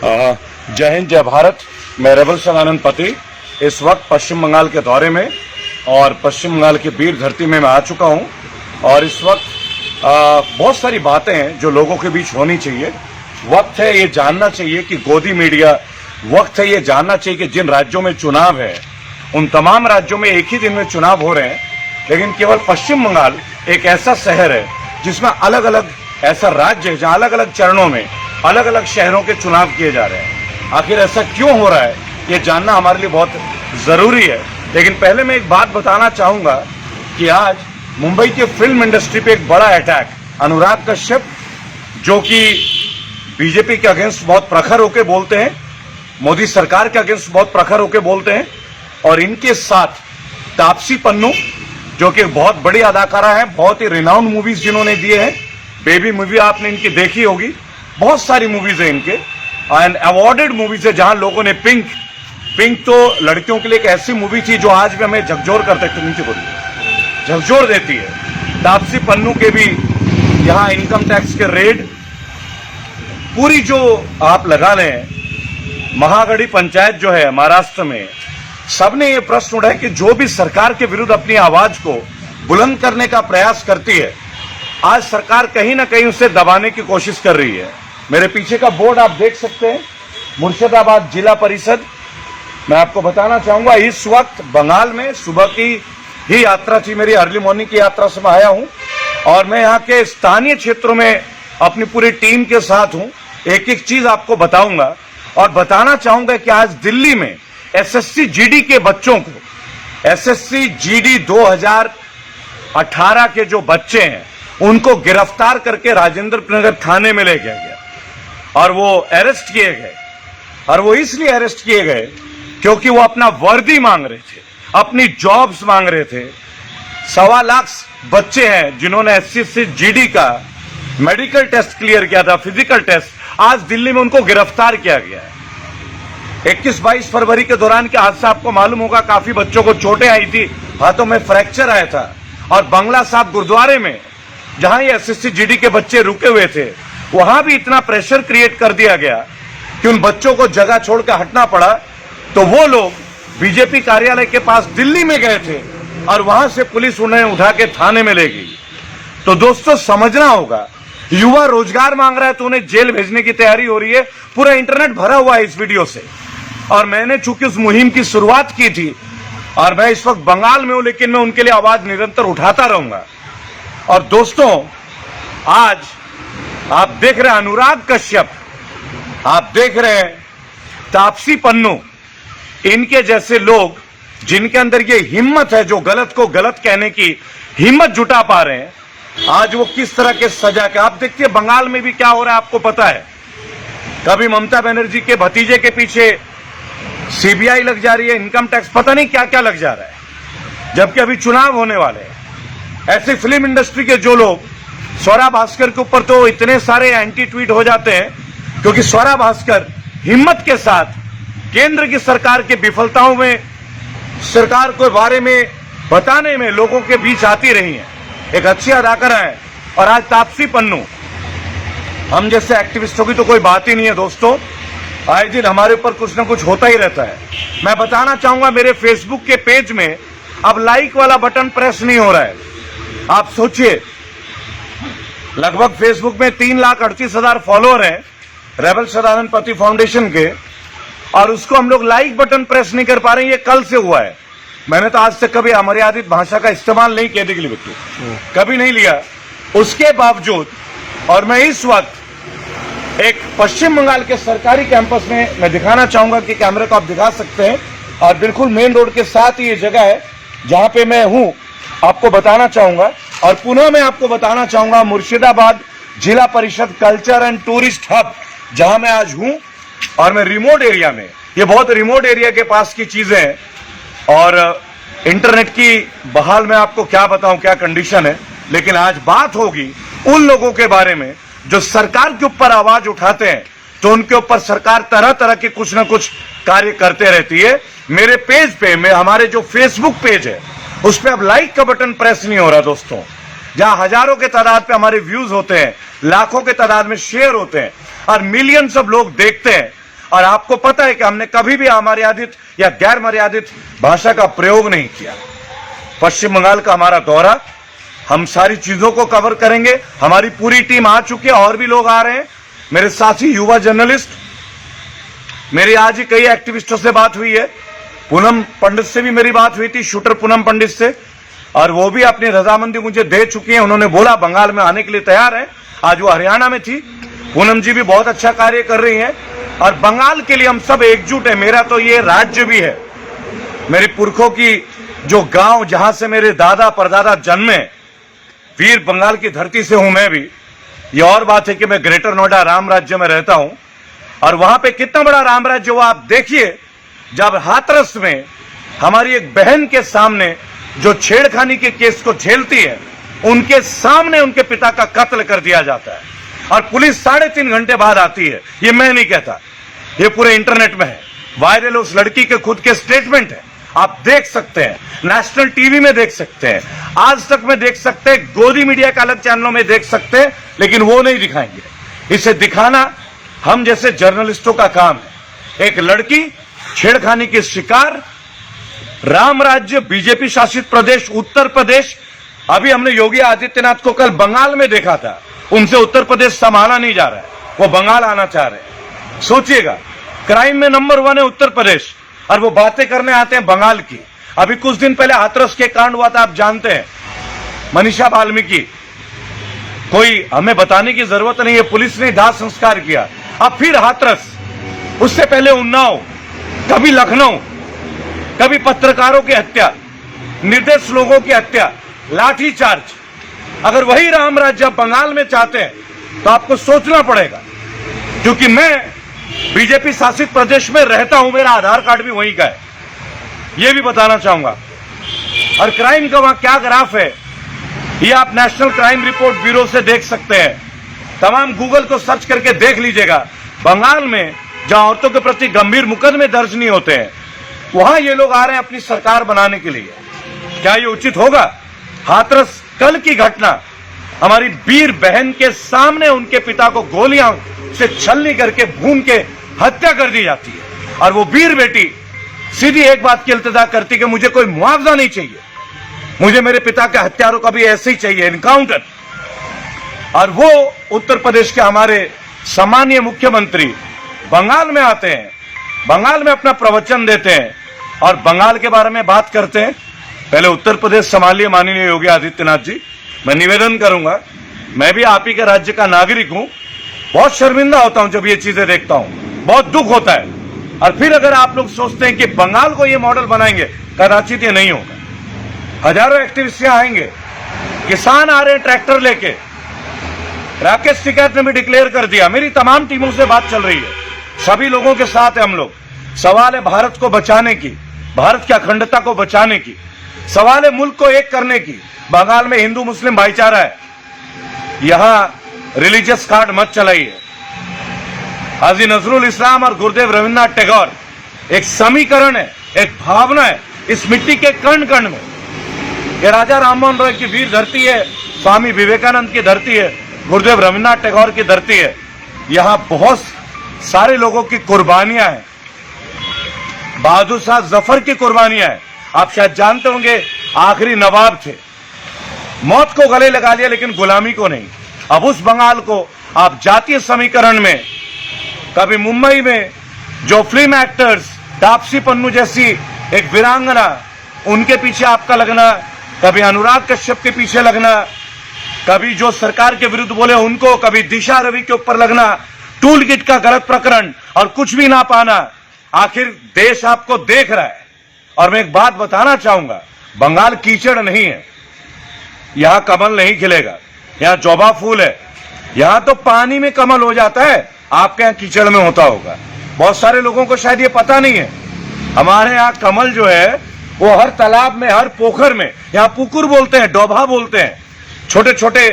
जय हिंद, जय भारत। मैं रेबल सदानंद पति इस वक्त पश्चिम बंगाल के दौरे में और पश्चिम बंगाल की वीर धरती में मैं आ चुका हूं और इस वक्त बहुत सारी बातें हैं जो लोगों के बीच होनी चाहिए। वक्त है ये जानना चाहिए कि गोदी मीडिया, वक्त है ये जानना चाहिए कि जिन राज्यों में चुनाव है उन तमाम राज्यों में एक ही दिन में चुनाव हो रहे हैं, लेकिन केवल पश्चिम बंगाल एक ऐसा शहर है जिसमें अलग अलग ऐसा राज्य है जहां अलग अलग चरणों में अलग अलग शहरों के चुनाव किए जा रहे हैं। आखिर ऐसा क्यों हो रहा है ये जानना हमारे लिए बहुत जरूरी है। लेकिन पहले मैं एक बात बताना चाहूंगा कि आज मुंबई की फिल्म इंडस्ट्री पे एक बड़ा अटैक, अनुराग कश्यप जो कि बीजेपी के अगेंस्ट बहुत प्रखर होकर बोलते हैं, मोदी सरकार के अगेंस्ट बहुत प्रखर होकर बोलते हैं, और इनके साथ तापसी पन्नू जो कि बहुत बड़ी अदाकारा है, बहुत ही रिनाउंड मूवीज जिन्होंने दिए हैं। बेबी मूवी आपने इनकी देखी होगी, बहुत सारी मूवीज है इनके एंड अवार्डेड मूवीज है जहां लोगों ने पिंक तो लड़कियों के लिए एक ऐसी मूवी थी जो आज भी हमें झकझोर करते थे, नीचे बोलिए, झकझोर देती है। तापसी पन्नू के भी यहां इनकम टैक्स के रेड पूरी जो आप लगा लें, महागढ़ी पंचायत जो है महाराष्ट्र में, सबने ये प्रश्न उठाया कि जो भी सरकार के विरुद्ध अपनी आवाज को बुलंद करने का प्रयास करती है, आज सरकार कहीं ना कहीं उसे दबाने की कोशिश कर रही है। मेरे पीछे का बोर्ड आप देख सकते हैं, मुर्शिदाबाद जिला परिषद। मैं आपको बताना चाहूंगा इस वक्त बंगाल में सुबह की ही यात्रा थी मेरी, अर्ली मॉर्निंग की यात्रा से मैं आया हूं और मैं यहाँ के स्थानीय क्षेत्रों में अपनी पूरी टीम के साथ हूं। एक एक चीज आपको बताऊंगा और बताना चाहूंगा कि आज दिल्ली में एसएससी जीडी के बच्चों को, एसएससी जीडी 2018 के जो बच्चे हैं उनको गिरफ्तार करके राजेंद्र नगर थाने में ले गया और वो अरेस्ट किए गए। और वो इसलिए अरेस्ट किए गए क्योंकि वो अपना वर्दी मांग रहे थे, अपनी जॉब्स मांग रहे थे। 1.25 लाख बच्चे हैं जिन्होंने एसएससी जीडी का मेडिकल टेस्ट क्लियर किया था, फिजिकल टेस्ट। आज दिल्ली में उनको गिरफ्तार किया गया है। 21-22 फरवरी के दौरान के हादसा आपको मालूम होगा, काफी बच्चों को चोटें आई थी, हाथों में फ्रैक्चर आया था। और बंगला साहब गुरुद्वारे में जहां ये एसएससी जीडी के बच्चे रुके हुए थे, वहां भी इतना प्रेशर क्रिएट कर दिया गया कि उन बच्चों को जगह छोड़कर हटना पड़ा। तो वो लोग बीजेपी कार्यालय के पास दिल्ली में गए थे और वहां से पुलिस उन्हें उठा के थाने में ले गई। तो दोस्तों समझना होगा, युवा रोजगार मांग रहा है तो उन्हें जेल भेजने की तैयारी हो रही है। पूरा इंटरनेट भरा हुआ है इस वीडियो से। और मैंने चूंकि उस मुहिम की शुरुआत की थी और मैं इस वक्त बंगाल में हूं, लेकिन मैं उनके लिए आवाज निरंतर उठाता रहूंगा। और दोस्तों आज आप देख रहे हैं अनुराग कश्यप, आप देख रहे हैं तापसी पन्नू, इनके जैसे लोग जिनके अंदर ये हिम्मत है, जो गलत को गलत कहने की हिम्मत जुटा पा रहे हैं, आज वो किस तरह के सजा के। आप देखिए बंगाल में भी क्या हो रहा है आपको पता है। कभी ममता बनर्जी के भतीजे के पीछे सीबीआई लग जा रही है, इनकम टैक्स, पता नहीं क्या क्या लग जा रहा है, जबकि अभी चुनाव होने वाले हैं। ऐसे फिल्म इंडस्ट्री के जो लोग, स्वरा भास्कर के ऊपर तो इतने सारे एंटी ट्वीट हो जाते हैं क्योंकि स्वरा भास्कर हिम्मत के साथ केंद्र की सरकार की विफलताओं में, सरकार के बारे में बताने में लोगों के बीच आती रही हैं। एक अच्छी अदाकारा है। और आज तापसी पन्नू, हम जैसे एक्टिविस्टों की तो कोई बात ही नहीं है दोस्तों, आए दिन हमारे ऊपर कुछ ना कुछ होता ही रहता है। मैं बताना चाहूंगा मेरे फेसबुक के पेज में अब लाइक वाला बटन प्रेस नहीं हो रहा है। आप सोचिए, लगभग फेसबुक में 3,38,000 फॉलोअर हैं रेबल सदानंद पति फाउंडेशन के, और उसको हम लोग लाइक बटन प्रेस नहीं कर पा रहे हैं। ये कल से हुआ है। मैंने तो आज तक कभी अमर्यादित भाषा का इस्तेमाल नहीं किया, के लिए कभी नहीं लिया। उसके बावजूद, और मैं इस वक्त एक पश्चिम बंगाल के सरकारी कैंपस में मैं दिखाना चाहूंगा कि कैमरे को आप दिखा सकते हैं, और बिल्कुल मेन रोड के साथ ही ये जगह है जहां पे मैं हूं, आपको बताना चाहूंगा। और पुनः मैं आपको बताना चाहूंगा मुर्शिदाबाद जिला परिषद कल्चर एंड टूरिस्ट हब जहां मैं आज हूं, और मैं रिमोट एरिया में, ये बहुत रिमोट एरिया के पास की चीजें हैं। और इंटरनेट की बहाल में आपको क्या बताऊं क्या कंडीशन है। लेकिन आज बात होगी उन लोगों के बारे में जो सरकार के ऊपर आवाज उठाते हैं, तो उनके ऊपर सरकार तरह तरह के कुछ ना कुछ कार्य करते रहती है। मेरे पेज पे, हमारे जो फेसबुक पेज है उस पर अब लाइक का बटन प्रेस नहीं हो रहा दोस्तों, जहां हजारों के तादाद पे हमारे व्यूज होते हैं, लाखों के तादाद में शेयर होते हैं और मिलियंस ऑफ लोग देखते हैं। और आपको पता है कि हमने कभी भी अमर्यादित या गैर मर्यादित भाषा का प्रयोग नहीं किया। पश्चिम बंगाल का हमारा दौरा, हम सारी चीजों को कवर करेंगे। हमारी पूरी टीम आ चुकी है, और भी लोग आ रहे हैं, मेरे साथी युवा जर्नलिस्ट। मेरी आज ही कई एक्टिविस्टों से बात हुई है, पूनम पंडित से भी मेरी बात हुई थी, शूटर पूनम पंडित से, और वो भी अपनी रजामंदी मुझे दे चुकी है। उन्होंने बोला बंगाल में आने के लिए तैयार है। आज वो हरियाणा में थी। पूनम जी भी बहुत अच्छा कार्य कर रही हैं, और बंगाल के लिए हम सब एकजुट हैं। मेरा तो ये राज्य भी है, मेरे पुरखों की जो गांव जहां से मेरे दादा परदादा जन्मे, वीर बंगाल की धरती से हूं मैं भी। ये और बात है कि मैं ग्रेटर नोएडा राम राज्य में रहता हूं, और वहां पे कितना बड़ा राम राज्य वो आप देखिए। जब हाथरस में हमारी एक बहन के सामने जो छेड़खानी के केस को झेलती है, उनके सामने उनके पिता का कत्ल कर दिया जाता है, और पुलिस 3.5 घंटे बाद आती है। ये मैं नहीं कहता, ये पूरे इंटरनेट में है, वायरल उस लड़की के खुद के स्टेटमेंट है। आप देख सकते हैं, नेशनल टीवी में देख सकते हैं, आज तक में देख सकते हैं, गोदी मीडिया के अलग चैनलों में देख सकते हैं, लेकिन वो नहीं दिखाएंगे। इसे दिखाना हम जैसे जर्नलिस्टों का काम है। एक लड़की छेड़खानी की शिकार, राम राज्य, बीजेपी शासित प्रदेश उत्तर प्रदेश। अभी हमने योगी आदित्यनाथ को कल बंगाल में देखा था, उनसे उत्तर प्रदेश संभाला नहीं जा रहा है, वो बंगाल आना चाह रहे हैं। सोचिएगा, क्राइम में नंबर 1 है उत्तर प्रदेश, और वो बातें करने आते हैं बंगाल की। अभी कुछ दिन पहले हाथरस के कांड हुआ था, आप जानते हैं, मनीषा वाल्मीकि। कोई हमें बताने की जरूरत नहीं है, पुलिस ने दाह संस्कार किया। अब फिर हाथरस, उससे पहले उन्नाव, कभी लखनऊ, कभी पत्रकारों की हत्या, निर्दोष लोगों की हत्या, लाठीचार्ज। अगर वही राम राज्य आप बंगाल में चाहते हैं तो आपको सोचना पड़ेगा, क्योंकि मैं बीजेपी शासित प्रदेश में रहता हूं, मेरा आधार कार्ड भी वहीं का है, यह भी बताना चाहूंगा। और क्राइम का वहां क्या ग्राफ है, ये आप नेशनल क्राइम रिपोर्ट ब्यूरो से देख सकते हैं। तमाम गूगल को सर्च करके देख लीजिएगा। बंगाल में जहां औरतों के प्रति गंभीर मुकदमे दर्ज नहीं होते हैं, वहां ये लोग आ रहे हैं अपनी सरकार बनाने के लिए। क्या ये उचित होगा? हाथरस कल की घटना, हमारी वीर बहन के सामने उनके पिता को गोलियां से छलनी करके भून के हत्या कर दी जाती है, और वो वीर बेटी सीधी एक बात की इल्तिजा करती कि मुझे कोई मुआवजा नहीं चाहिए, मुझे मेरे पिता के हत्यारों का भी ऐसे ही चाहिए, इनकाउंटर। और वो उत्तर प्रदेश के हमारे सम्मानीय मुख्यमंत्री बंगाल में आते हैं, बंगाल में अपना प्रवचन देते हैं, और बंगाल के बारे में बात करते हैं। पहले उत्तर प्रदेश संभालिए माननीय योगी आदित्यनाथ जी। मैं निवेदन करूंगा, मैं भी आप ही के राज्य का नागरिक हूं, बहुत शर्मिंदा होता हूं जब ये चीजें देखता हूं, बहुत दुख होता है। और फिर अगर आप लोग सोचते हैं कि बंगाल को ये मॉडल बनाएंगे, कदाचित ये नहीं होगा। हजारों एक्टिविस्ट आएंगे, किसान आ रहे हैं ट्रैक्टर लेके। राकेश टिकैत ने भी डिक्लेयर कर दिया, मेरी तमाम टीमों से बात चल रही है, सभी लोगों के साथ है हम लोग। सवाल है भारत को बचाने की, भारत की अखंडता को बचाने की, सवाल है मुल्क को एक करने की। बंगाल में हिंदू मुस्लिम भाईचारा है, यहां रिलीजियस कार्ड मत चलाइए। हाजी नजरुल इस्लाम और गुरुदेव रविन्द्रनाथ टैगोर एक समीकरण है, एक भावना है इस मिट्टी के कण कण में। ये राजा राममोहन रॉय की वीर धरती है, स्वामी विवेकानंद की धरती है, गुरुदेव रविन्द्रनाथ टैगोर की धरती है। यहां बहुत सारे लोगों की कुर्बानियां हैं, बहादुर शाह जफर की कुर्बानियां हैं। आप शायद जानते होंगे, आखिरी नवाब थे, मौत को गले लगा लिया लेकिन गुलामी को नहीं। अब उस बंगाल को आप जातीय समीकरण में, कभी मुंबई में जो फिल्म एक्टर्स तापसी पन्नू जैसी एक वीरांगना, उनके पीछे आपका लगना, कभी अनुराग कश्यप के पीछे लगना, कभी जो सरकार के विरुद्ध बोले उनको, कभी दिशा रवि के ऊपर लगना, टूल किट का गलत प्रकरण और कुछ भी ना पाना। आखिर देश आपको देख रहा है। और मैं एक बात बताना चाहूंगा, बंगाल कीचड़ नहीं है, यहां कमल नहीं खिलेगा, यहां जोबा फूल है। यहां तो पानी में कमल हो जाता है, आपके यहां कीचड़ में होता होगा। बहुत सारे लोगों को शायद ये पता नहीं है, हमारे यहां कमल जो है वो हर तालाब में, हर पोखर में, यहां पुकुर बोलते हैं, डोभा बोलते हैं, छोटे छोटे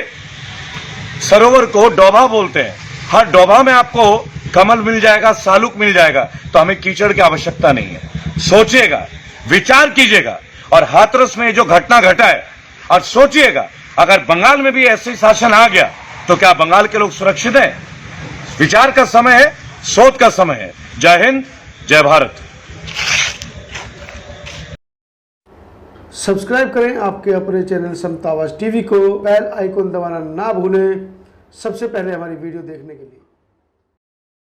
सरोवर को डोभा बोलते हैं। हर डोभा में आपको कमल मिल जाएगा, सालुक मिल जाएगा। तो हमें कीचड़ की आवश्यकता नहीं है। सोचिएगा, विचार कीजिएगा, और हाथरस में जो घटना घटा है, और सोचिएगा अगर बंगाल में भी ऐसे शासन आ गया तो क्या बंगाल के लोग सुरक्षित हैं? विचार का समय है। शोध का समय है। जय हिंद, जय भारत। सब्सक्राइब करें आपके अपने चैनल समता आवाज़ टीवी को, बेल आइकन दबाना ना भूलें सबसे पहले हमारी वीडियो देखने के लिए।